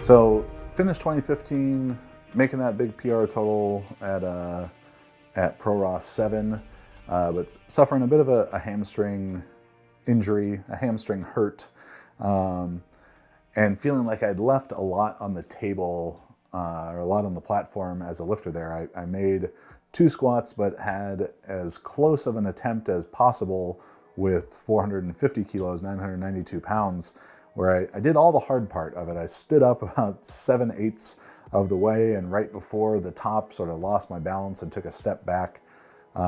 So finished 2015, making that big PR total at Pro Ross 7, but suffering a bit of a hamstring injury, a hamstring hurt, and feeling like I'd left a lot on the table, or a lot on the platform as a lifter there. I made 2 squats, but had as close of an attempt as possible with 450 kilos, 992 pounds, where I did all the hard part of it. I stood up about 7/8 of the way, and right before the top sort of lost my balance and took a step back. So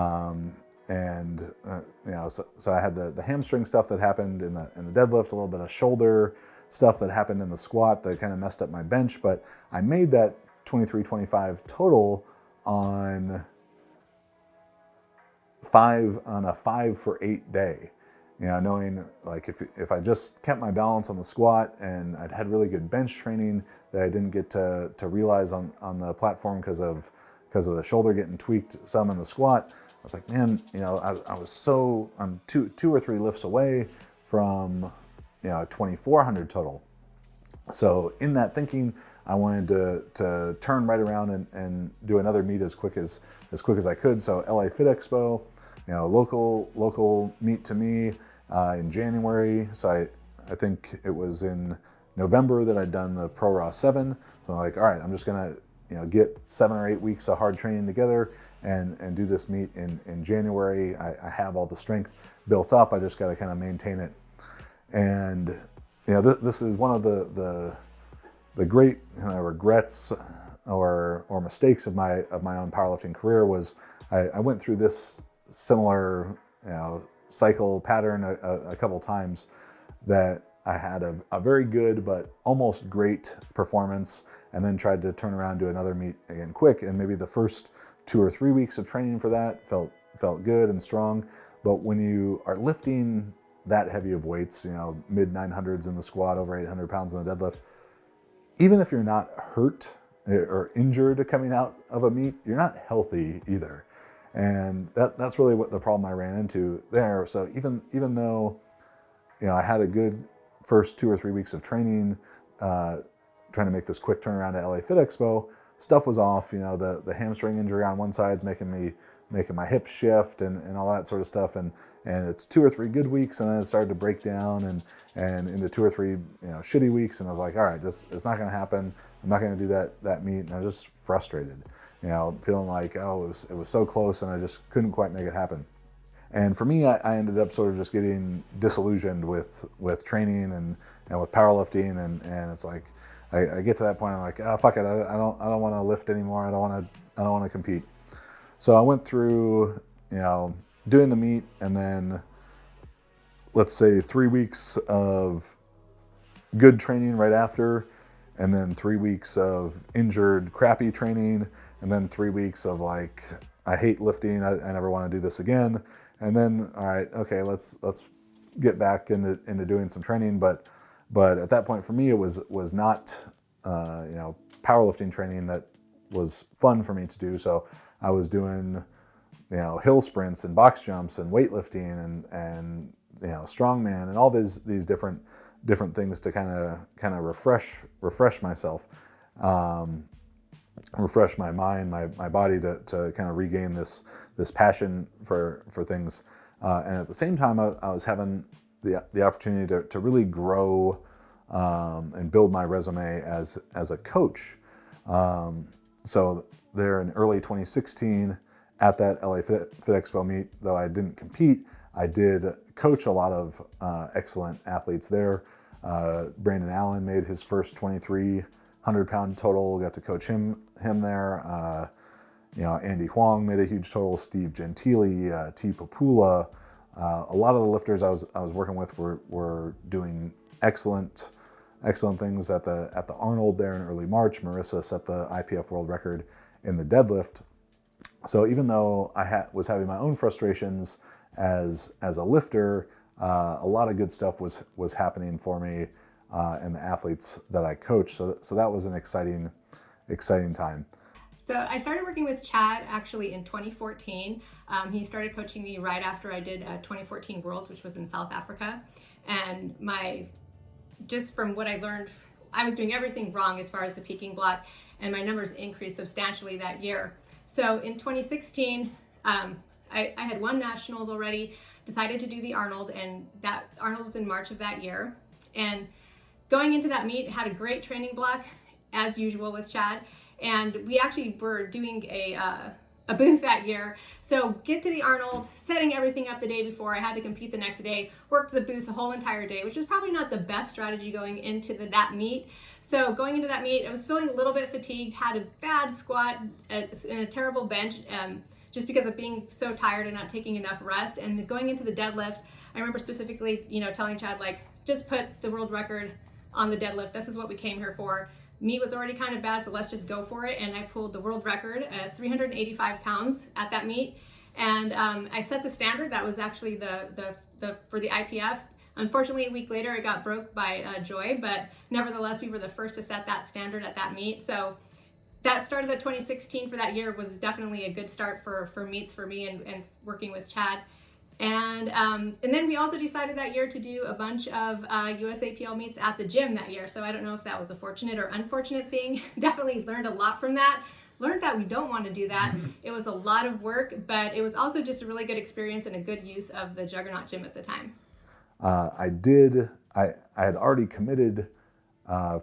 I had the hamstring stuff that happened in the deadlift, a little bit of shoulder stuff that happened in the squat that kind of messed up my bench, but I made that 2325 total on a 5 for 8 day. Knowing like if I just kept my balance on the squat and I'd had really good bench training that I didn't get to realize on the platform because of the shoulder getting tweaked some in the squat, I was like, man, I'm two or three lifts away from 2400 total. So in that thinking, I wanted to turn right around and do another meet as quick as I could. So LA Fit Expo, local meet to me in January. So I think it was in November that I'd done the Pro Raw 7. So I'm like, all right, I'm just gonna get 7 or 8 weeks of hard training together and do this meet in January. I have all the strength built up. I just got to kind of maintain it. And this is one of the great regrets or mistakes of my own powerlifting career was I went through this similar cycle pattern a couple times, that I had a very good but almost great performance and then tried to turn around to another meet again quick, and maybe the first 2 or 3 weeks of training for that felt good and strong. But when you are lifting that heavy of weights, mid 900s in the squat, over 800 pounds in the deadlift, even if you're not hurt or injured coming out of a meet, you're not healthy either. And that's really what the problem I ran into there. So even though I had a good first 2 or 3 weeks of training, trying to make this quick turnaround at LA Fit Expo, stuff was off. The hamstring injury on one side's making my hips shift and all that sort of stuff. And it's 2 or 3 good weeks, and then it started to break down and into 2 or 3 shitty weeks. And I was like, all right, it's not going to happen. I'm not going to do that meet. And I was just frustrated, feeling like, oh, it was so close, and I just couldn't quite make it happen. And for me, I ended up sort of just getting disillusioned with training and with powerlifting, and it's like I get to that point, I'm like, oh, fuck it, I don't want to lift anymore. I don't want to compete. So I went through doing the meet, and then let's say 3 weeks of good training right after, and then 3 weeks of injured, crappy training, and then 3 weeks of like, I hate lifting, I never want to do this again. And then, all right, okay, let's get back into doing some training. But at that point for me, it was not powerlifting training that was fun for me to do. So I was doing hill sprints and box jumps and weightlifting and strongman and all these different things to kind of refresh myself, refresh my mind, my body to kind of regain this passion for things. And at the same time, I was having the opportunity to really grow and build my resume as a coach. So there in early 2016 at that LA Fit Expo meet, though I didn't compete, I did coach a lot of excellent athletes there. Brandon Allen made his first 2,300-pound total, got to coach him there. Andy Huang made a huge total, Steve Gentili, T. Papula. A lot of the lifters I was working with were doing excellent things at the Arnold there in early March. Marissa set the IPF world record in the deadlift. So even though I was having my own frustrations as a lifter, a lot of good stuff was happening for me and the athletes that I coached. So that was an exciting time. So I started working with Chad actually in 2014. He started coaching me right after I did 2014 Worlds, which was in South Africa. And just from what I learned I was doing everything wrong as far as the peaking block, and my numbers increased substantially that year. So in 2016, I had won nationals already, decided to do the Arnold, and that Arnold was in March of that year. And going into that meet, had a great training block, as usual with Chad, and we actually were doing a booth that year. So get to the Arnold, setting everything up the day before. I had to compete the next day, worked the booth the whole entire day, which was probably not the best strategy going into that meet. So going into that meet, I was feeling a little bit fatigued, had a bad squat and a terrible bench, just because of being so tired and not taking enough rest. And going into the deadlift, I remember specifically, telling Chad, like, just put the world record on the deadlift. This is what we came here for. Meat was already kind of bad, so let's just go for it. And I pulled the world record at 385 pounds at that meet. And I set the standard. That was actually for the IPF. Unfortunately, a week later, it got broke by Joy, but nevertheless, we were the first to set that standard at that meet. So that start of the 2016 for that year was definitely a good start for meets for me and working with Chad. And then we also decided that year to do a bunch of USAPL meets at the gym that year. So I don't know if that was a fortunate or unfortunate thing. Definitely learned a lot from that. Learned that we don't want to do that. It was a lot of work, but it was also just a really good experience and a good use of the Juggernaut gym at the time. I had already committed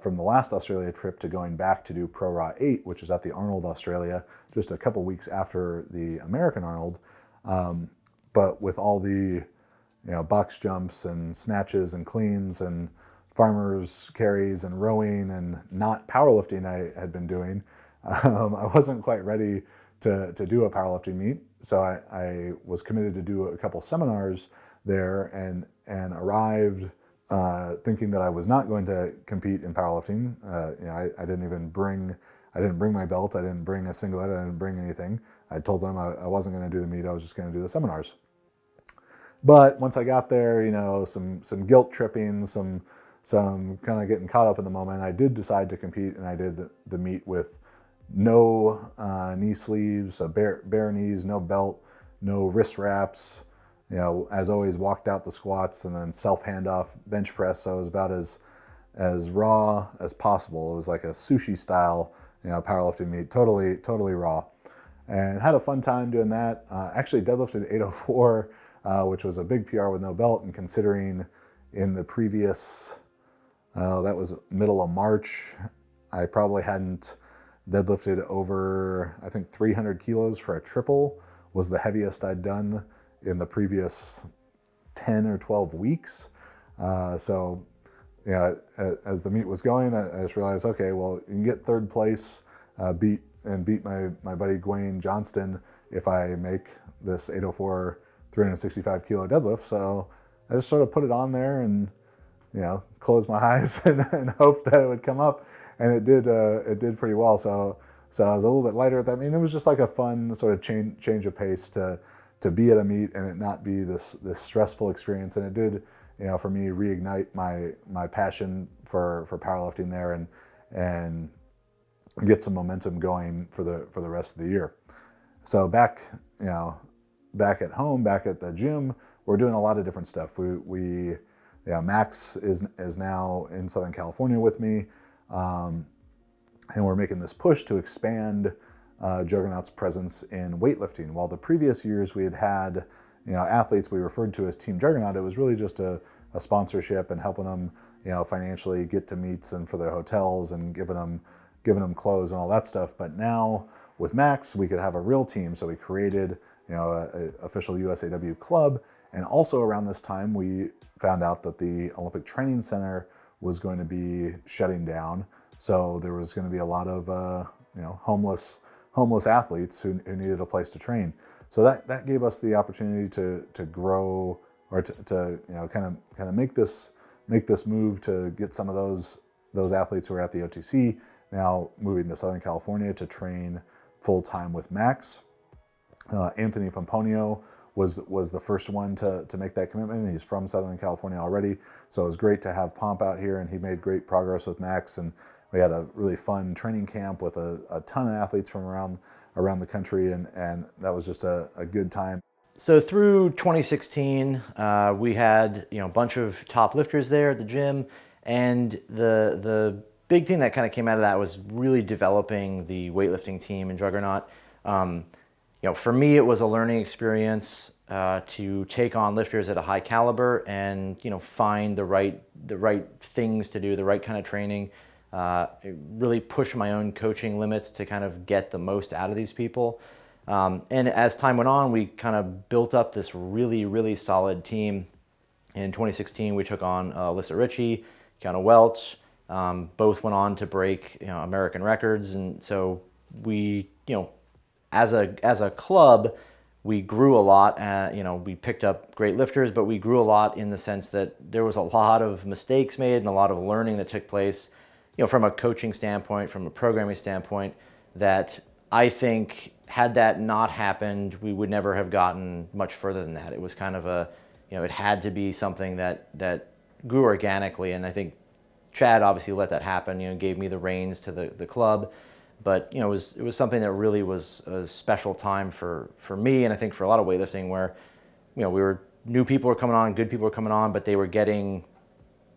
from the last Australia trip to going back to do Pro Raw 8, which is at the Arnold, Australia, just a couple weeks after the American Arnold. But with all the box jumps and snatches and cleans and farmers carries and rowing and not powerlifting I had been doing, I wasn't quite ready to do a powerlifting meet. So I was committed to do a couple seminars there and arrived thinking that I was not going to compete in powerlifting. I didn't bring my belt. I didn't bring a singlet. I didn't bring anything. I told them I wasn't going to do the meet. I was just going to do the seminars. But once I got there, some guilt tripping, some kind of getting caught up in the moment, I did decide to compete, and I did the meet with no knee sleeves, bare knees, no belt, no wrist wraps. As always, walked out the squats and then self handoff bench press. So it was about as raw as possible. It was like a sushi style, powerlifting meet, totally raw, and had a fun time doing that. Actually deadlifted 804, which was a big PR with no belt. And considering in the previous, that was middle of March, I probably hadn't deadlifted over, I think 300 kilos for a triple was the heaviest I'd done in the previous 10 or 12 weeks. So as the meet was going, I just realized, okay, well, you can get third place, beat my buddy Gwayne Johnston if I make this 804 365 kilo deadlift. So I just sort of put it on there and closed my eyes and hoped that it would come up, and it did pretty well. So I was a little bit lighter at that meet. It was just like a fun sort of change of pace to be at a meet and it not be this stressful experience. And it did, for me, reignite my passion for powerlifting there and get some momentum going for the rest of the year. So back at home, back at the gym, we're doing a lot of different stuff. Max is now in Southern California with me, and we're making this push to expand Juggernaut's presence in weightlifting. While the previous years we had athletes we referred to as Team Juggernaut, it was really just a sponsorship and helping them financially get to meets and for their hotels and giving them clothes and all that stuff. But now with Max, we could have a real team. So we created an official USAW club. And also around this time, we found out that the Olympic Training Center was going to be shutting down. So there was going to be a lot of homeless athletes who needed a place to train. So that gave us the opportunity to grow, or to kind of make this move to get some of those athletes who are at the OTC now moving to Southern California to train full time with Max. Anthony Pomponio was the first one to make that commitment. He's from Southern California already, so it was great to have Pomp out here, and he made great progress with Max. And we had a really fun training camp with a ton of athletes from around the country, and that was just a good time. So through 2016, we had a bunch of top lifters there at the gym, and the big thing that kind of came out of that was really developing the weightlifting team in Juggernaut. For me, it was a learning experience to take on lifters at a high caliber and find the right things to do, the right kind of training. Really push my own coaching limits to kind of get the most out of these people. And as time went on, we kind of built up this really, really solid team. In 2016, we took on Alyssa Ritchie, Kiana Welch. Both went on to break American records, and so we, as a club, we grew a lot. We picked up great lifters, but we grew a lot in the sense that there was a lot of mistakes made and a lot of learning that took place, from a coaching standpoint, from a programming standpoint, that I think had that not happened, we would never have gotten much further than that. It was kind of it had to be something that grew organically, and I think Chad obviously let that happen, gave me the reins to the club. But it was something that really was a special time for me, and I think for a lot of weightlifting, where new people were coming on, good people were coming on, but they were getting,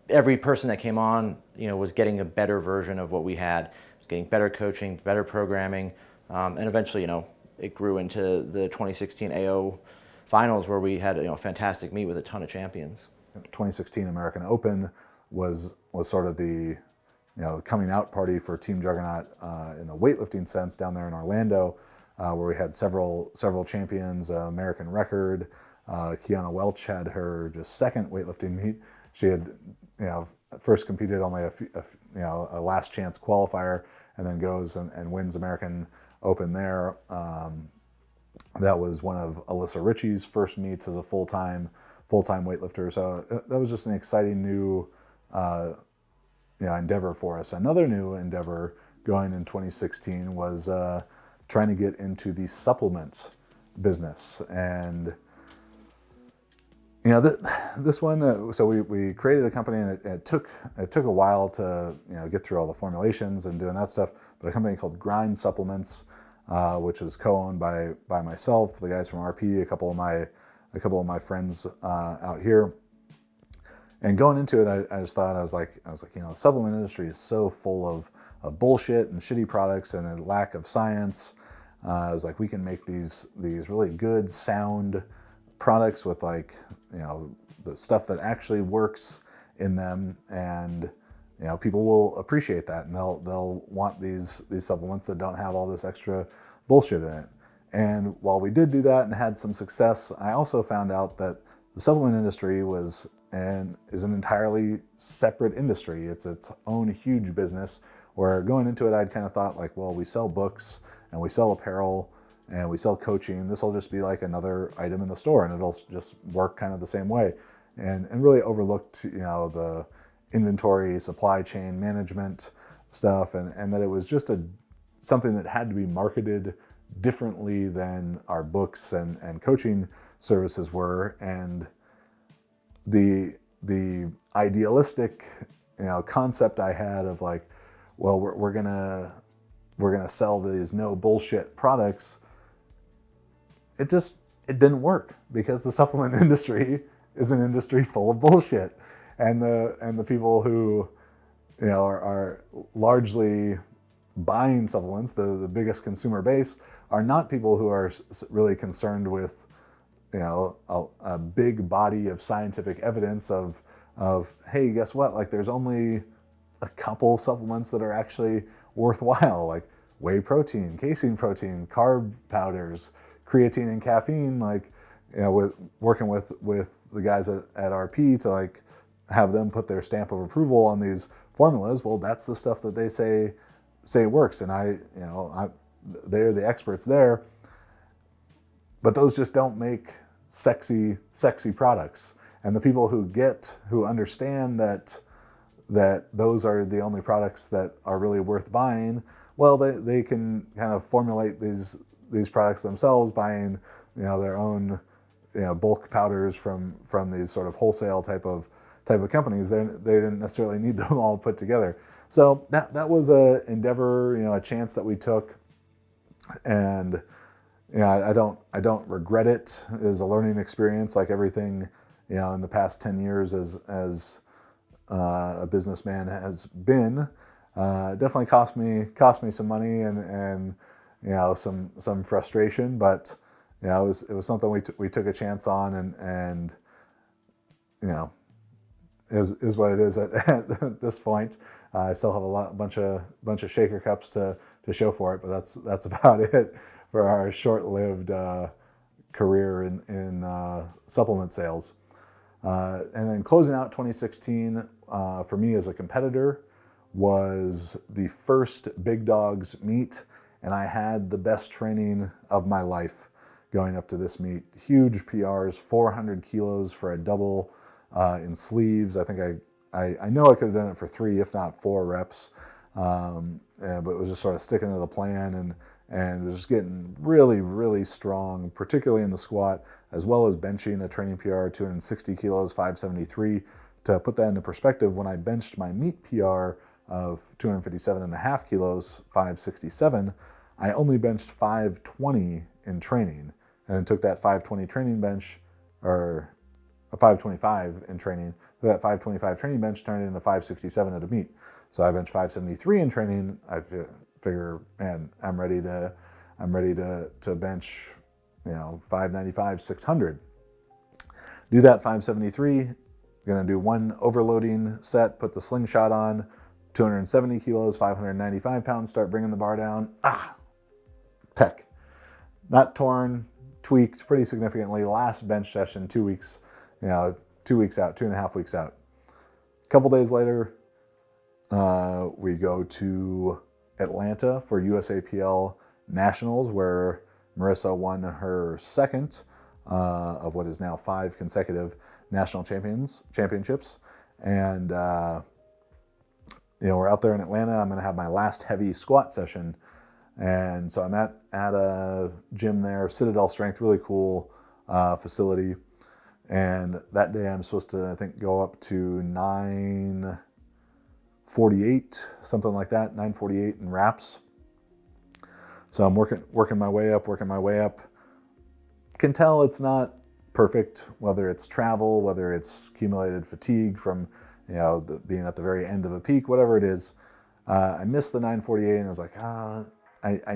every person that came on was getting a better version of what we had. It was getting better coaching, better programming, and eventually it grew into the 2016 AO finals, where we had a fantastic meet with a ton of champions. 2016 American Open was sort of the coming out party for Team Juggernaut in the weightlifting sense down there in Orlando, where we had several champions, American record. Kiana Welch had her just second weightlifting meet. She had first competed only a last chance qualifier, and then goes and wins American Open there. That was one of Alyssa Ritchie's first meets as a full-time weightlifter. So that was just an exciting new endeavor for us. Another new endeavor going in 2016 was trying to get into the supplement business. And this one, so we created a company, and it took a while to get through all the formulations and doing that stuff. But a company called Grind Supplements, which is co-owned by myself, the guys from RP, a couple of my friends out here. And going into it, I just thought, I was like, the supplement industry is so full of bullshit and shitty products and a lack of science. I was like, we can make these really good, sound products with the stuff that actually works in them, and people will appreciate that, and they'll want these supplements that don't have all this extra bullshit in it. And while we did do that and had some success, I also found out that the supplement industry is an entirely separate industry. It's its own huge business, where going into it, I'd kind of thought we sell books and we sell apparel and we sell coaching. This will just be like another item in the store, and it'll just work kind of the same way. And really overlooked, the inventory, supply chain management stuff, and that it was just something that had to be marketed differently than our books and coaching services were. And the idealistic concept I had of we're gonna sell these no bullshit products, it didn't work, because the supplement industry is an industry full of bullshit, and the people who are largely buying supplements, the biggest consumer base, are not people who are really concerned with a big body of scientific evidence of hey, guess what, there's only a couple supplements that are actually worthwhile, like whey protein, casein protein, carb powders, creatine and caffeine, with working with the guys at RP to have them put their stamp of approval on these formulas. Well, that's the stuff that they say works, and they're the experts there. But those just don't make sexy products. And the people who understand that those are the only products that are really worth buying, well, they can kind of formulate these products themselves, buying their own bulk powders from these sort of wholesale type of companies. They didn't necessarily need them all put together. So that was a endeavor, a chance that we took, and I don't regret it. It was a learning experience, like everything in the past 10 years as a businessman has been. Definitely cost me some money and some frustration, but it was something we took a chance on, and is what it is at this point. I still have a bunch of shaker cups to show for it, but that's about it for our short-lived career in supplement sales. And then closing out 2016 for me as a competitor was the first Big Dogs meet, and I had the best training of my life going up to this meet. Huge PRs, 400 kilos for a double in sleeves. I think I know I could have done it for 3, if not 4 reps, but it was just sort of sticking to the plan, and was just getting really, really strong, particularly in the squat, as well as benching a training PR, 260 kilos, 573. To put that into perspective, when I benched my meet PR of 257.5 kilos, 567, I only benched 520 in training, and then took that 520 training bench, or a 525 in training. So that 525 training bench turned into 567 at a meet. So I benched 573 in training. I figure, man, I'm ready to bench, 595, 600. Do that 573. Gonna do one overloading set, put the slingshot on, 270 kilos, 595 pounds, start bringing the bar down. Pec. Not torn, tweaked pretty significantly. Last bench session, 2 weeks, 2 weeks out, 2.5 weeks out. A couple days later, we go to Atlanta for USAPL Nationals, where Marissa won her second of what is now 5 consecutive national championships. And we're out there in Atlanta. I'm going to have my last heavy squat session, and so I'm at a gym there, Citadel Strength, really cool facility. And that day I'm supposed to, I think, go up to 948, something like that, 948 in reps. So I'm working my way up. Can tell it's not perfect, whether it's travel, whether it's accumulated fatigue from being at the very end of a peak, whatever it is. I missed the 948, and I was like, I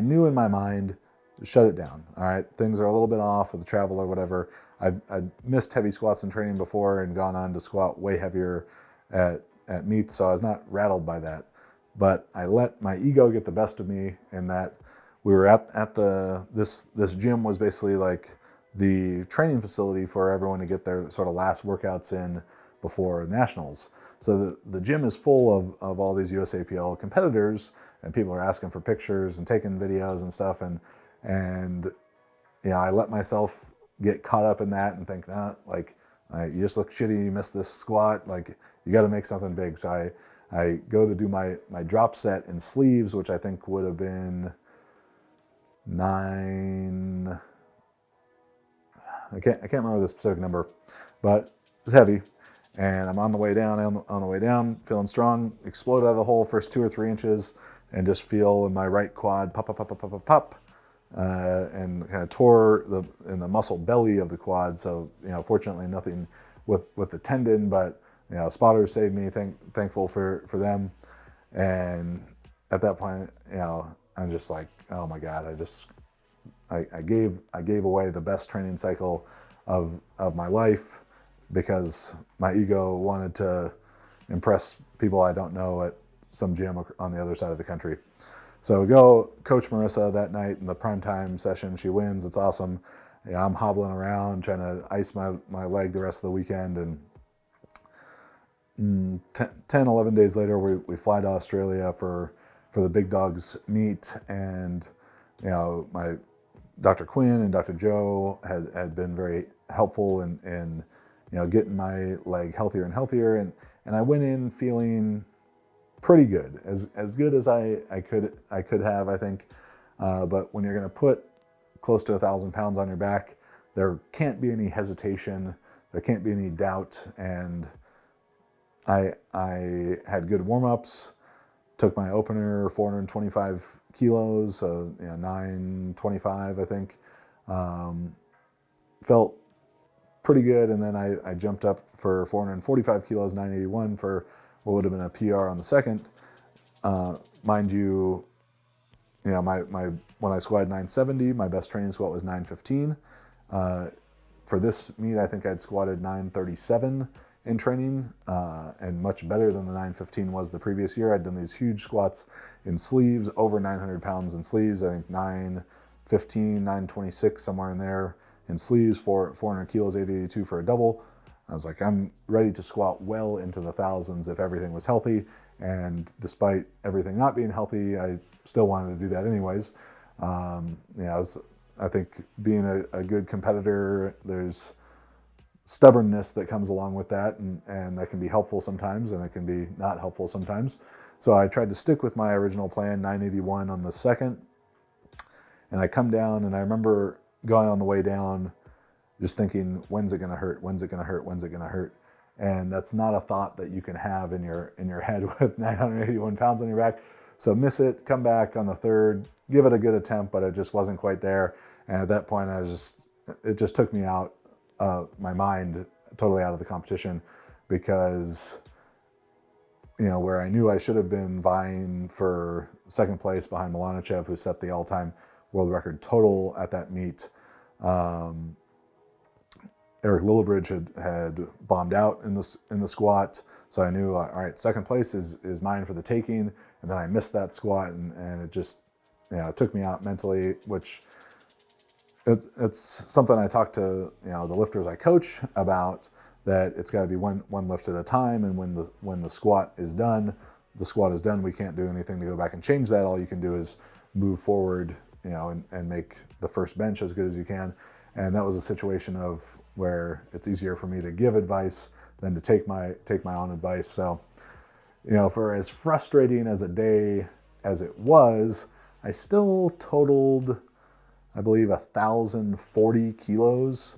knew in my mind, shut it down. All right, things are a little bit off with the travel or whatever. I'd missed heavy squats in training before and gone on to squat way heavier at meets, so I was not rattled by that. But I let my ego get the best of me, in that we were at this gym was basically like the training facility for everyone to get their sort of last workouts in before nationals. So the gym is full of all these USAPL competitors, and people are asking for pictures and taking videos and stuff. And I let myself get caught up in that and think, you just look shitty, you missed this squat, like you got to make something big. So I go to do my drop set in sleeves, which I think would have been 9. I can't remember the specific number, but it was heavy. And I'm on the way down, feeling strong, explode out of the hole first 2 or 3 inches, and just feel in my right quad pop, and kind of tore in the muscle belly of the quad. So fortunately nothing with the tendon, but spotters saved me. Thankful for them. And at that point, I'm just like, oh my God, I gave away the best training cycle of my life, because my ego wanted to impress people I don't know at some gym on the other side of the country. So we go coach Marissa that night in the primetime session. She wins. It's awesome. I'm hobbling around trying to ice my leg the rest of the weekend. And 10, 11 days later, we fly to Australia for the Big Dogs meet. And my Dr. Quinn and Dr. Joe had been very helpful in getting my leg healthier and healthier. And I went in feeling pretty good, as good as I could have, I think. But when you're going to put close to 1,000 pounds on your back, there can't be any hesitation. There can't be any doubt. And I had good warm-ups, took my opener 425 kilos, so 925, I think. Felt pretty good. And then I jumped up for 445 kilos, 981 for what would have been a PR on the second. mind you, my when I squatted 970, my best training squat was 915. For this meet, I think I'd squatted 937 in training, and much better than the 915 was the previous year. I'd done these huge squats in sleeves, over 900 pounds in sleeves. I think 915, 926, somewhere in there in sleeves, 400 kilos, 882 for a double. I was like, I'm ready to squat well into the thousands if everything was healthy. And despite everything not being healthy, I still wanted to do that anyways. I think being a good competitor, there's stubbornness that comes along with that, and that can be helpful sometimes, and it can be not helpful sometimes. So I tried to stick with my original plan, 981 on the second, and I come down, and I remember going on the way down, just thinking, when's it gonna hurt? When's it gonna hurt? When's it gonna hurt? And that's not a thought that you can have in your head with 981 pounds on your back. So miss it, come back on the third, give it a good attempt, but it just wasn't quite there. And at that point, it just took me out, my mind totally out of the competition, because, where I knew I should have been vying for second place behind Milanichev, who set the all-time world record total at that meet. Eric Lillibridge had bombed out in the squat, so I knew, all right, second place is mine for the taking. And then I missed that squat, and it just, it took me out mentally, which it's something I talk to the lifters I coach about, that it's got to be one lift at a time, and when the squat is done, the squat is done. We can't do anything to go back and change that. All you can do is move forward, and make the first bench as good as you can. And that was a situation of where it's easier for me to give advice than to take my own advice. So, for as frustrating as a day as it was, I still totaled, I believe, 1,040 kilos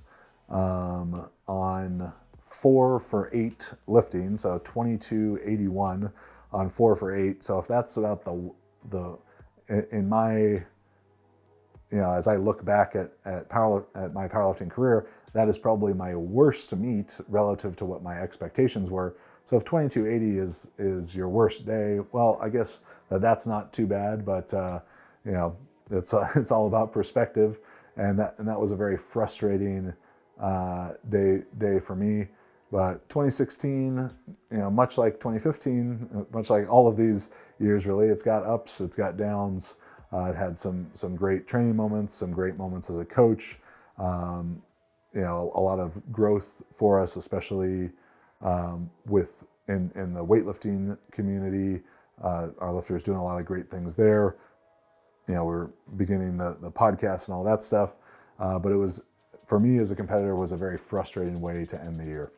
on 4 for 8 lifting, so 2281 on 4 for 8. So if that's about the in my, as I look back at my powerlifting career, that is probably my worst meet relative to what my expectations were. So if 2280 is your worst day, well, I guess that's not too bad, but it's all about perspective, and that was a very frustrating day for me. But 2016, much like 2015, much like all of these years, really, it's got ups, it's got downs. It had some great training moments, some great moments as a coach. A lot of growth for us, especially in the weightlifting community. Our lifters doing a lot of great things there. We're beginning the podcast and all that stuff. But it was, for me as a competitor, was a very frustrating way to end the year.